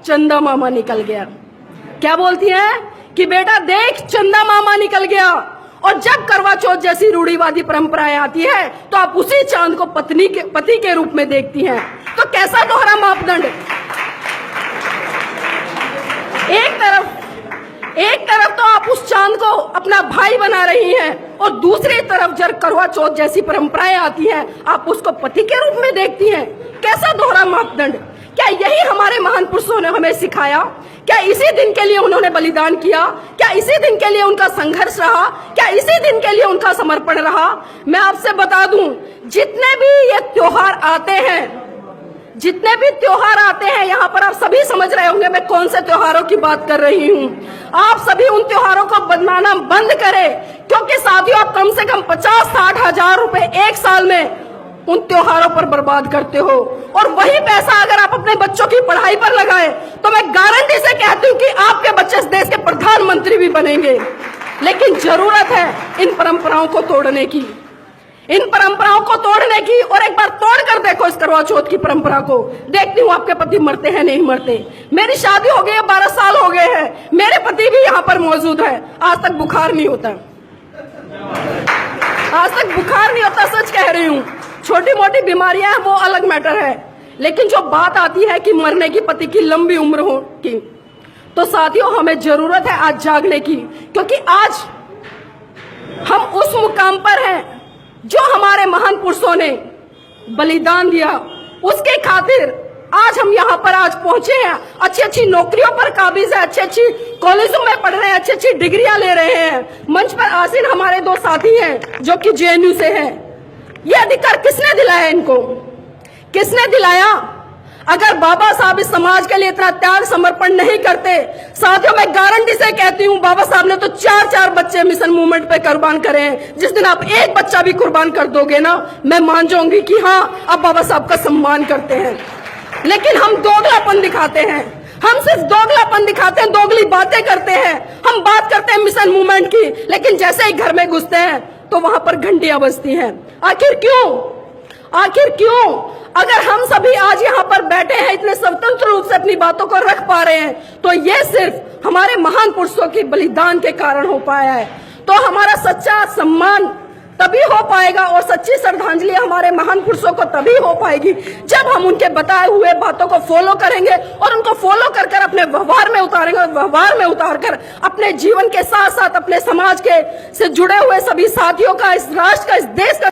चंदा मामा निकल गया। क्या बोलती हैं कि बेटा देख चंदा मामा निकल गया। और जब करवा चौथ जैसी रूढ़िवादी परंपराएं आती है तो आप उसी चांद को पति के रूप में देखती हैं। तो कैसा दोहरा मापदंड। एक तरफ तो आप उस चांद को अपना भाई बना रही हैं और दूसरी तरफ जब करवा चौथ जैसी परंपराएं आती हैं आप उसको पति के रूप में देखती हैं। कैसा दोहरा मापदंड। क्या यही हमारे महान पुरुषों ने हमें सिखाया? क्या इसी दिन के लिए उन्होंने बलिदान किया? क्या इसी दिन के लिए उनका संघर्ष रहा? क्या इसी दिन के लिए उनका समर्पण रहा? मैं आपसे बता दूं, जितने भी ये त्योहार आते हैं यहाँ पर आप सभी समझ रहे होंगे मैं कौन से त्योहारों की बात कर रही हूँ। आप सभी उन त्योहारों को बनाना बंद करें, क्योंकि साथियों आप कम से कम 50-60 हजार रुपए एक साल में उन त्योहारों पर बर्बाद करते हो। और वही पैसा अगर आप अपने बच्चों की पढ़ाई पर लगाए तो मैं गारंटी से कहती हूँ कि आपके बच्चे इस देश के प्रधानमंत्री भी बनेंगे। लेकिन जरूरत है इन परंपराओं को तोड़ने की, और एक बार तोड़ कर देखो इस करवा चौथ की परंपरा को। देखती हूँ आपके पति मरते हैं नहीं मरते। मेरी शादी हो गई है, 12 साल हो गए हैं, मेरे पति भी यहाँ पर मौजूद है, आज तक बुखार नहीं होता, सच कह रही हूँ। छोटी मोटी बीमारियां हैं वो अलग मैटर है, लेकिन जो बात आती है कि मरने की, पति की लंबी उम्र हो की, तो साथियों हमें जरूरत है आज जागने की, क्योंकि आज हम उस मुकाम पर हैं जो हमारे महान पुरुषों ने बलिदान दिया, उसके खातिर आज हम यहाँ पर आज पहुंचे हैं। अच्छी नौकरियों पर काबिज है, अच्छी कॉलेजों में पढ़ रहे हैं, अच्छी डिग्रियां ले रहे हैं। मंच पर आसीन हमारे 2 साथी हैं जो कि जेएनयू से हैं। ये अधिकार किसने दिलाया इनको? किसने दिलाया? अगर बाबा साहब इस समाज के लिए इतना त्याग समर्पण नहीं करते, साथियों मैं गारंटी से कहती हूँ बाबा साहब ने तो 4 बच्चे मिशन मूवमेंट पे कुर्बान करे हैं। जिस दिन आप एक बच्चा भी कुर्बान कर दोगे ना, मैं मान जाऊंगी कि हाँ आप बाबा साहब का सम्मान करते हैं। लेकिन हम दोगलापन दिखाते हैं, हम सिर्फ दोगलापन दिखाते हैं, दोगली बातें करते हैं। हम बात करते हैं मिशन मूवमेंट की, लेकिन जैसे ही घर में घुसते हैं तो वहां पर घंटियां बजती हैं। आखिर क्यों? अगर हम सभी आज यहाँ पर बैठे हैं, इतने स्वतंत्र रूप से अपनी बातों को रख पा रहे हैं, तो ये सिर्फ हमारे महान पुरुषों के बलिदान के कारण हो पाया है। तो हमारा सच्चा सम्मान तभी हो पाएगा और सच्ची श्रद्धांजलि हमारे महान पुरुषों को तभी हो पाएगी जब हम उनके बताए हुए बातों को फॉलो करेंगे और उनको फॉलो कर अपने व्यवहार में उतारेंगे, और व्यवहार में उतार कर अपने जीवन के साथ साथ अपने समाज के से जुड़े हुए सभी साथियों का, इस राष्ट्र का, इस देश का